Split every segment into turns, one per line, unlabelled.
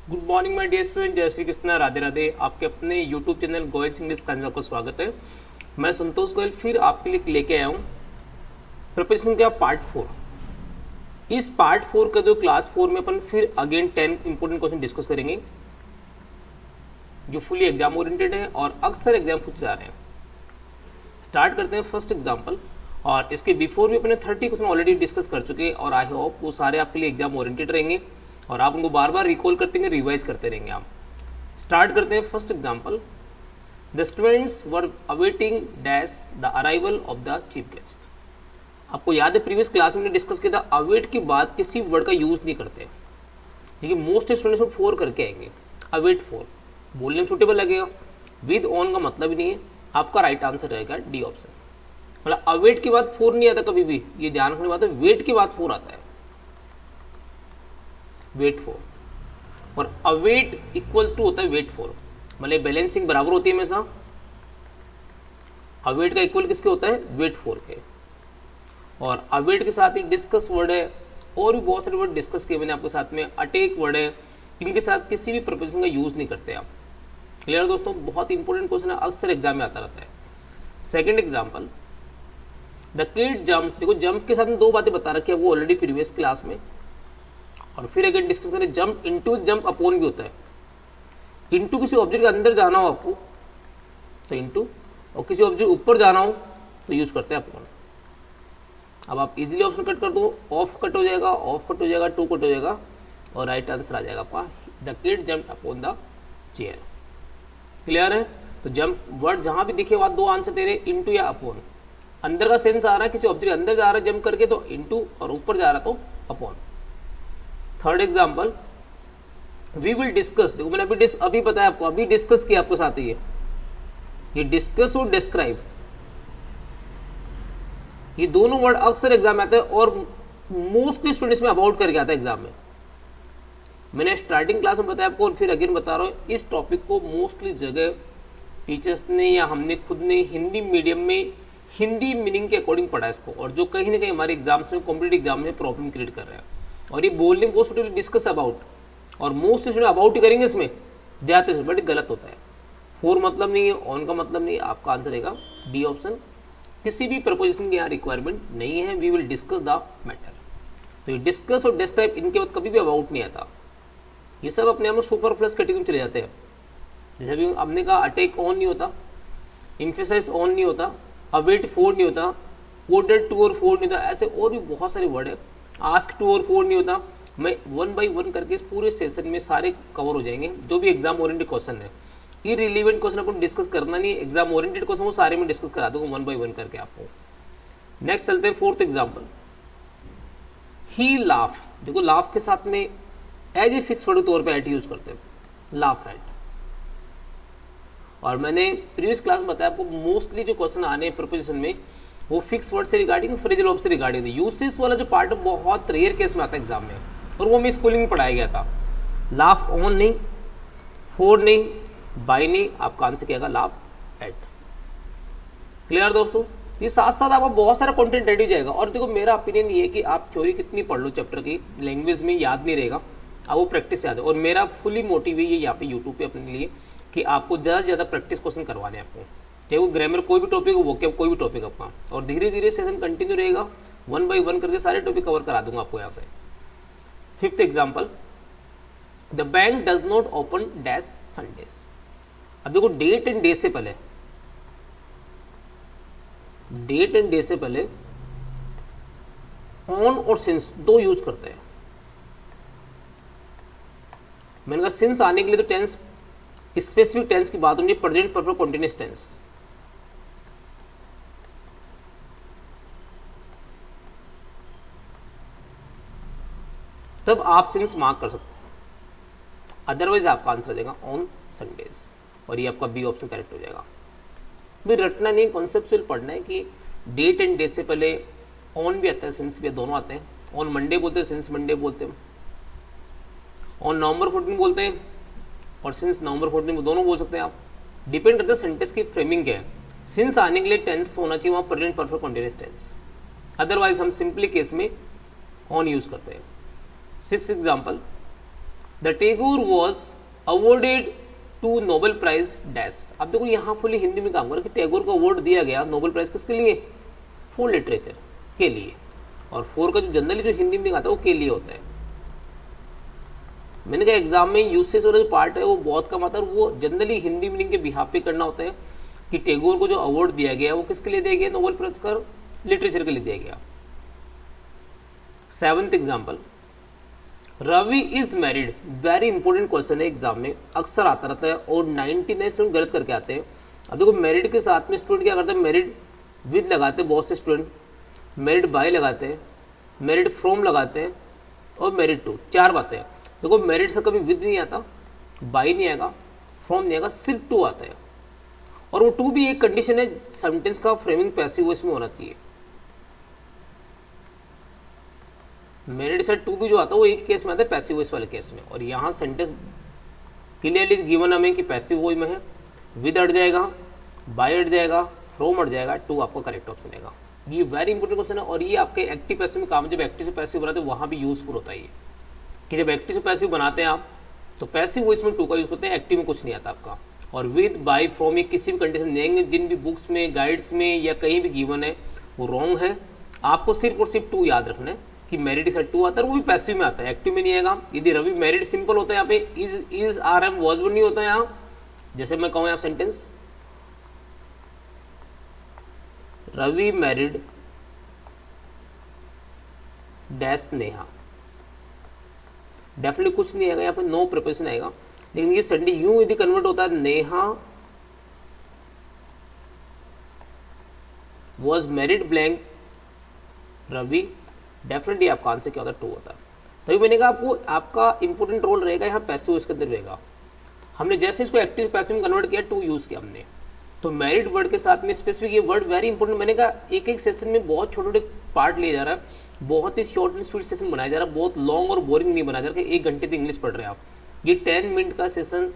Good morning my dear student, जय श्री कृष्णा, राधे राधे। आपके अपने यूट्यूब चैनल गोयल इंग्लिश का आपका स्वागत है। मैं संतोष गोयल फिर आपके लिए लेके आया हूँ प्रिपरेशन का पार्ट 4। इस पार्ट 4 का जो क्लास 4 में अपन फिर अगेन 10 इंपॉर्टेंट क्वेश्चन डिस्कस करेंगे जो फुली एग्जाम ओरिएंटेड है और अक्सर एग्जाम पूछ जा रहे हैं। स्टार्ट करते हैं फर्स्ट एग्जाम्पल। और इसके बिफोर भी अपने 30 क्वेश्चन ऑलरेडी डिस्कस कर चुके हैं और आई होप वो सारे आपके लिए एग्जाम ओरिएंटेड रहेंगे और आप उनको बार बार रिकॉल करते रहेंगे, रिवाइज करते रहेंगे आप। स्टार्ट करते हैं first example. The students were awaiting dash the arrival of the chief guest. आपको याद है प्रीवियस क्लास में डिस्कस किया था, अवेट के बाद किसी वर्ड का यूज नहीं करते, देखिए मोस्ट स्टूडेंट्स में 4 करके आएंगे। अवेट 4 बोलने में सुटेबल लगेगा, विद ऑन का मतलब ही नहीं है। आपका राइट आंसर रहेगा डी ऑप्शन। मतलब अवेट के बाद 4 नहीं आता कभी भी, ये ध्यान रखने बात है। वेट के बाद 4 आता है, वेट 4। और अवेट इक्वल टू होता है वेट 4, मतलब बैलेंसिंग बराबर होती है हमेशा। अवेट का इक्वल किसके होता है? वेट 4 के। और अवेट के साथ ही डिस्कस वर्ड है और भी बहुत सारे वर्ड डिस्कस किए मैंने आपके साथ में। अटैक वर्ड है, इनके साथ किसी भी प्रपोजिशन का यूज नहीं करते आप। क्लियर दोस्तों? बहुत इंपॉर्टेंट क्वेश्चन है, अक्सर एग्जाम में आता रहता है। Second example, the kid jump. देखो जंप के साथ में 2 बातें बता रखी है वो ऑलरेडी प्रीवियस क्लास में, और फिर अगर डिस्कस करें जंप इनटू, जंप अपॉन भी होता है। इनटू किसी ऑब्जेक्ट के अंदर जाना हो आपको तो इनटू, और किसी ऑब्जेक्ट ऊपर जाना हो तो यूज करते हैं अपॉन। अब आप इजीली ऑप्शन कट कर दो, ऑफ कट हो जाएगा, ऑफ कट हो जाएगा, टू कट हो जाएगा और राइट आंसर आ जाएगा आपका the kid jump upon the chair. Clear है? तो जंप वर्ड जहां भी दिखे वहां 2 आंसर दे रहे, इनटू या अपॉन। अंदर का सेंस आ रहा है, किसी ऑब्जेक्ट अंदर जा रहा है जंप करके तो इनटू, और ऊपर जा रहा तो upon. Third example, we will discuss. देखो मैंने अभी बताया आपको, अभी डिस्कस किया आपके साथ ये डिस्कस और डिस्क्राइब, ये दोनों वर्ड अक्सर एग्जाम में आते हैं और मोस्टली स्टूडेंट्स में अबाउट करके आता है एग्जाम में। मैंने स्टार्टिंग क्लास में बताया आपको और फिर अगेन बता रहा हूँ, इस टॉपिक को मोस्टली जगह टीचर्स ने या हमने खुद ने हिंदी मीडियम में हिंदी मीनिंग के अकॉर्डिंग पढ़ा इसको, और जो कहीं ना कहीं हमारे एग्जाम्स में, कॉम्पिटेटिव एग्जाम में प्रॉब्लम क्रिएट कर रहे हैं। और ये बोलने में बहुत डिस्कस अबाउट, और मोस्ट स्टूडेंट अबाउट ही करेंगे इसमें जाते हैं, बट गलत होता है। 4 मतलब नहीं है, ऑन का मतलब नहीं है। आपका आंसर रहेगा डी ऑप्शन। किसी भी प्रपोजिशन की यहाँ रिक्वायरमेंट नहीं है, we will discuss the matter. तो ये डिस्कस और डिस्क्राइब, इनके बाद कभी भी अबाउट नहीं आता। ये सब अपने आप में सुपरफ्लस कैटेगरी में चले जाते हैं। जैसे अभी हमने कहा अटैक ऑन नहीं होता, इम्फेसाइज ऑन नहीं होता, अवेट 4 नहीं होता, कोडेड 2 और 4 नहीं होता, ऐसे और भी बहुत सारे वर्ड है। आस्क 2 और 4 नहीं होता। मैं 1 बाई 1 करके इस पूरे सेशन में सारे कवर हो जाएंगे जो भी एग्जाम ओरिएंटेड क्वेश्चन है। इररिलेवेंट क्वेश्चन आपको डिस्कस करना नहीं है, एग्जाम ओरिएंटेड क्वेश्चन वो सारे में डिस्कस करा दूंगा 1 बाई 1 करके आपको। नेक्स्ट चलते हैं फोर्थ एग्जाम्पल, ही लाफ। देखो लाफ के साथ में एज ए फिक्स वर्ड के तौर पे एट यूज करते हैं, लाफ एट। और मैंने प्रीवियस क्लास में बताया आपको, मोस्टली जो क्वेश्चन आने हैं प्रिपोजिशन में वो फिक्स वर्ड से रिगार्डिंग, फ्रेजल वर्ब से रिगार्डिंग। यूसेस वाला जो पार्ट बहुत रेयर केस में आता है एग्जाम में, और वो मैं स्कूलिंग में पढ़ाया गया था। लाफ ऑन नहीं, 4 नहीं, बाय नहीं, आपका आंसर क्या आएगा? Laugh at. क्लियर दोस्तों? ये साथ साथ आपको बहुत सारा कंटेंट रेडी हो जाएगा। और देखो मेरा ओपिनियन ये है कि आप थ्योरी कितनी पढ़ लो चैप्टर की, लैंग्वेज में याद नहीं रहेगा, अब वो प्रैक्टिस याद है। और मेरा फुली मोटिव है यहाँ पे यूट्यूब पे अपने लिए कि आपको ज़्यादा से ज़्यादा प्रैक्टिस क्वेश्चन करवाने हैं आपको, चाहे वो ग्रामर कोई भी टॉपिक हो, वो क्या कोई भी टॉपिक आपका। और धीरे धीरे सेशन कंटिन्यू रहेगा, 1 बाई 1 करके सारे टॉपिक कवर करा दूंगा आपको यहाँ से। Fifth example, the bank does not open dash Sundays. अब देखो डेट एंड डे से पहले, डेट एंड डे से पहले ऑन और सिंस 2 यूज करते हैं। मैंने कहा सिंस आने के लिए तो टेंस, स्पेसिफिक टेंस की बात होनी है, प्रेजेंट परफेक्ट कंटीन्यूअस टेंस। तब आप सिंस मार्क कर सकते हैं, अदरवाइज आपका आंसर आ जाएगा ऑन संडेज, और ये आपका बी ऑप्शन करेक्ट हो जाएगा। भी रटना नहीं, कॉन्सेप्चुअल पढ़ना है कि डेट एंड डे से पहले ऑन भी आता है, सिंस भी, दोनों आते हैं। ऑन मंडे बोलते हैं, सिंस मंडे बोलते हैं। ऑन नवंबर 14 बोलते हैं और सिंस नवंबर 14 दोनों बोल सकते हैं आप। डिपेंड करता है सेंटेंस की फ्रेमिंग क्या है। सिंस आने के लिए टेंस होना चाहिए वहाँ present perfect continuous tense, otherwise हम सिंपली केस में ऑन यूज करते हैं। 6th example, the Tagore was awarded to Nobel prize dash. अब देखो यहाँ फुली हिंदी में काम करें कि टैगोर को अवार्ड दिया गया नोबेल प्राइज किसके लिए, फॉर लिटरेचर के लिए, और फॉर का जो जनरली जो हिंदी में आता है वो के लिए होता है। मैंने कहा एग्जाम में यूसेज वाला जो पार्ट है वो बहुत कम आता है, वो जनरली हिंदी मीनिंग के बिहाफ पे करना होता है कि टैगोर को जो अवार्ड दिया गया वो किसके लिए दिया गया, नोबेल प्राइज का लिटरेचर के लिए दिया गया। 7th example, Ravi is married. Very important question है, एग्जाम में अक्सर आता रहता है और 99 स्टूडेंट गलत करके आते हैं। अब देखो मैरिड के साथ में स्टूडेंट क्या करते हैं, मैरिड विद लगाते हैं बहुत से स्टूडेंट, मैरिड बाय लगाते हैं, मैरिड फ्रॉम लगाते हैं और मैरिड टू, 4 बातें हैं। देखो मैरिड से कभी विद नहीं आता, बाय नहीं आएगा, फ्रॉम नहीं आएगा, सिर्फ टू आता है, और वो टू भी एक कंडीशन है सेंटेंस का फ्रेमिंग पैसिव वॉइस में होना चाहिए। मैरिड से टू भी जो आता है वो एक केस में आता है पैसिव वॉइस वाले केस में, और यहाँ सेंटेंस क्लियरली गिवन हमें कि पैसिव वॉइस में है, विद अट जाएगा, बाय अट जाएगा, फ्रॉम अट जाएगा, टू आपका करेक्ट ऑप्शन आएगा। ये वेरी इंपॉर्टेंट क्वेश्चन है, और ये आपके एक्टिव पैसिव में काम, जब एक्टिव से पैसिव बनाते हैं वहाँ भी यूजफुल होता है ये, कि जब एक्टिव से पैसिव बनाते हैं आप तो पैसिव वॉइस में टू का यूज करते हैं, एक्टिव में कुछ नहीं आता आपका। और विद बाय फ्रॉम ये किसी भी कंडीशन में देंगे, जिन भी बुक्स में गाइड्स में या कहीं भी गिवन है वो रॉन्ग है। आपको सिर्फ और सिर्फ टू याद रखना है कि मैरिड से टू आता है, वो भी पैसिव में आता है, एक्टिव में नहीं आएगा। यदि रवि मैरिड सिंपल होता है, यहाँ पे इज आर एम वॉज नहीं होता है यहाँ, जैसे मैं कहूँ आप sentence Ravi married dash Neha, definitely कुछ नहीं आएगा यहाँ पे, नो प्रिपरेशन आएगा। लेकिन ये संडे यूं यदि कन्वर्ट होता है Neha was married blank Ravi, definitely आपका आंसर क्या होता है, टू होता है। तभी मैंने कहा आपको आपका इंपॉर्टेंट रोल रहेगा यहाँ पैसिव इसके अंदर रहेगा। हमने जैसे इसको एक्टिव पैसिव में कन्वर्ट किया, टू यूज किया हमने, तो मैरिड वर्ड के साथ में स्पेसिफिक ये वर्ड वेरी इंपॉर्टेंट। मैंने कहा एक एक सेशन में बहुत छोटे छोटे पार्ट लिया जा रहा है, बहुत ही शॉर्ट एंड स्वीट सेशन बनाया जा रहा है, बहुत लॉन्ग और बोरिंग नहीं बनाया जा रहा है कि 1 घंटे तक इंग्लिश पढ़ रहे हैं आप। ये 10 मिनट का सेशन,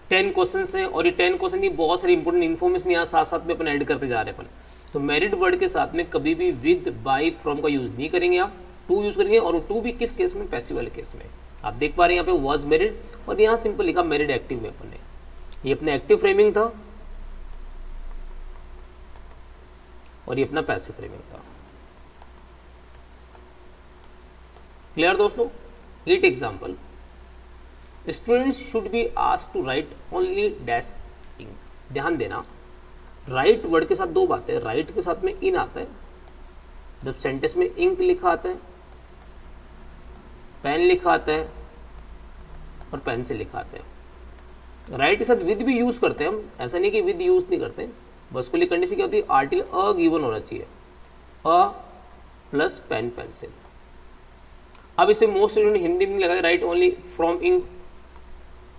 10 क्वेश्चन है, और ये 10 क्वेश्चन की बहुत सारी इंपॉर्टेंट इन्फॉर्मेशन यहाँ साथ साथ में अपन ऐड करते जा रहे हैं अपन। तो मैरिड वर्ड के साथ में कभी भी विद बाय फ्रॉम का यूज नहीं करेंगे आप, टू यूज करेंगे, और टू भी किस केस में, पैसिव वाले केस में। आप देख पा रहे हैं यहाँ पे वॉज मैरिड, और यहाँ सिंपल लिखा मैरिड एक्टिव में अपन ने, ये अपना एक्टिव फ्रेमिंग था और ये अपना पैसिव फ्रेमिंग था। क्लियर दोस्तों। 8 example, students should be asked to write only dash ink. ध्यान देना, राइट वर्ड के साथ 2 बातें, राइट के साथ में इन आता है जब सेंटेंस में इंक लिखा आता है, पेन लिखा आता है और पेन से लिखा आता है। राइट के साथ विद भी यूज करते हैं हम, ऐसा नहीं कि विद यूज नहीं करते, बस को लिए कंडीशन क्या होती है, आर्टिकल अ गिवन होना चाहिए, अ प्लस पेन पेंसिल। अब इसमें मोस्ट स्टूडेंट हिंदी में लगा write only from ink,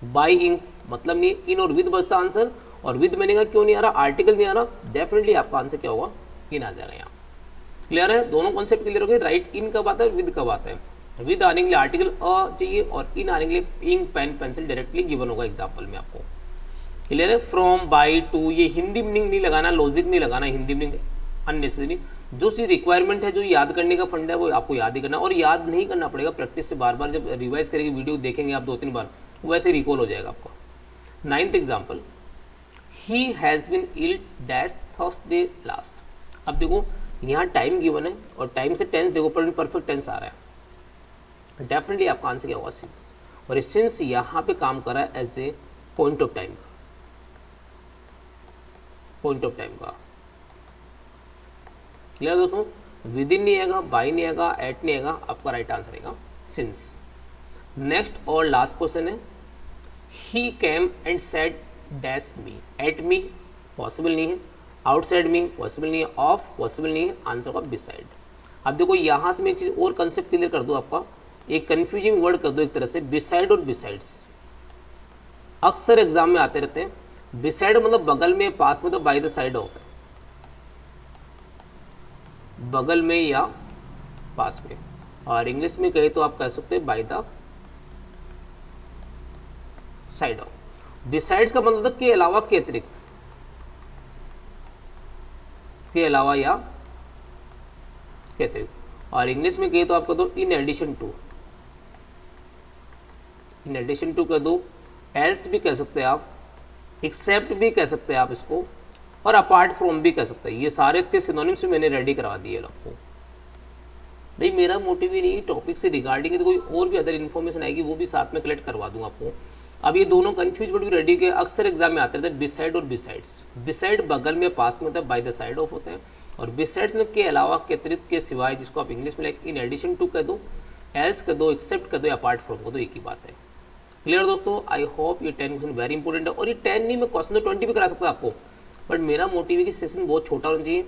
by ink, मतलब नहीं इन और विद बचता आंसर, और विद मैंने कहा क्यों नहीं आ रहा, आर्टिकल नहीं आ रहा, डेफिनेटली आपका आंसर क्या होगा, इन आ जाएगा यहाँ। क्लियर है, दोनों कॉन्सेप्ट क्लियर हो गए। राइट इन कब आता है, विद कब आता है। विद आने के लिए आर्टिकल अ चाहिए, और इन आने के लिए ink pen pencil directly given होगा एग्जाम्पल में आपको। क्लियर है। फ्रॉम, बाय, टू, ये हिंदी मीनिंग नहीं लगाना, लॉजिक नहीं लगाना, हिंदी मीनिंग अननेसेसरी। जो सी रिक्वायरमेंट है, जो याद करने का फंड है, वो आपको याद ही करना, और याद नहीं करना पड़ेगा, प्रैक्टिस से बार बार जब रिवाइज करेंगे, वीडियो देखेंगे आप 2-3 बार, वैसे रिकॉल हो जाएगा आपका। 9th example, he has been ill dash Thursday last. अब देखो यहाँ टाइम गिवन है, और टाइम से टेंस देखो परफेक्ट टेंस आ रहा है, डेफिनेटली आपका आंसर क्या होगा, सिंस। और सिंस यहाँ पे काम कर रहा है as a point of time का, पॉइंट ऑफ टाइम का। क्लियर दोस्तों, विद इन नहीं आएगा, बाय नहीं आएगा, एट नहीं आएगा, आपका राइट आंसर आएगा सिंस। नेक्स्ट और लास्ट क्वेश्चन है, he came and said dash me. At me possible नहीं है, आउटसाइड मी पॉसिबल नहीं है, ऑफ पॉसिबल नहीं है, आंसर होगा बिसाइड। अब देखो यहाँ से मैं एक चीज़ और कंसेप्ट क्लियर कर दूँ आपका, एक कंफ्यूजिंग वर्ड कर दो एक तरह से, बिसाइड और बिसाइड्स अक्सर एग्जाम में आते रहते हैं। बिसाइड मतलब बगल में, पास में, तो बाय द साइड होता है, बगल में या पास में, और इंग्लिश में कहे तो आप कह सकते हैं by the side of. Besides का मतलब था के अलावा, के अतिरिक्त, के अलावा या के अतिरिक्त, और इंग्लिश में कहे तो आपको तो in addition to, in addition to कह दो, एल्स भी कह सकते हैं आप, एक्सेप्ट भी कह सकते हैं आप इसको, और अपार्ट फ्रॉम भी कह सकते हैं। ये सारे इसके सिनोनिम्स मैंने रेडी करवा दिए आपको। भाई मेरा मोटिव ही नहीं, टॉपिक से रिगार्डिंग तो कोई और भी अदर इन्फॉर्मेशन आएगी वो भी साथ में कलेक्ट करवा दूंगा आपको। अब ये दोनों कंफ्यूज वर्ड भी रेडी के अक्सर एग्जाम में आते रहते हैं, बिसाइड और बिसाइड्स। बिसाइड बगल में पास में होता है, बाय द साइड ऑफ होता है, और बिसाइड्स में के अलावा, के अतिरिक्त, के सिवाय, जिसको आप इंग्लिश में लाइक इन एडिशन टू कह दो, एल्स कह दो, एक्सेप्ट कह दो या अपार्ट फ्रॉम कह दो, एक ही बात है। क्लियर दोस्तों? आई होप ये 10 क्वेश्चन वेरी इंपॉर्टेंट है, और ये 10 नहीं, मैं क्वेश्चन तो 20 भी करा सकता हूँ आपको, बट मेरा मोटिव है कि सेशन बहुत छोटा होना चाहिए,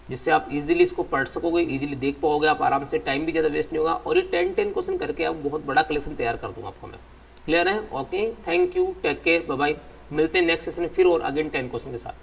जिससे आप इजीली इसको पढ़ सकोगे, इजीली देख पाओगे आप आराम से, टाइम भी ज़्यादा वेस्ट नहीं होगा, और ये 10 क्वेश्चन करके आप बहुत बड़ा कलेक्शन तैयार कर दूंगा आपको मैं। क्लियर है? Okay, thank you, take care, bye bye. मिलते हैं नेक्स्ट सेशन में फिर और अगेन 10 क्वेश्चन के साथ।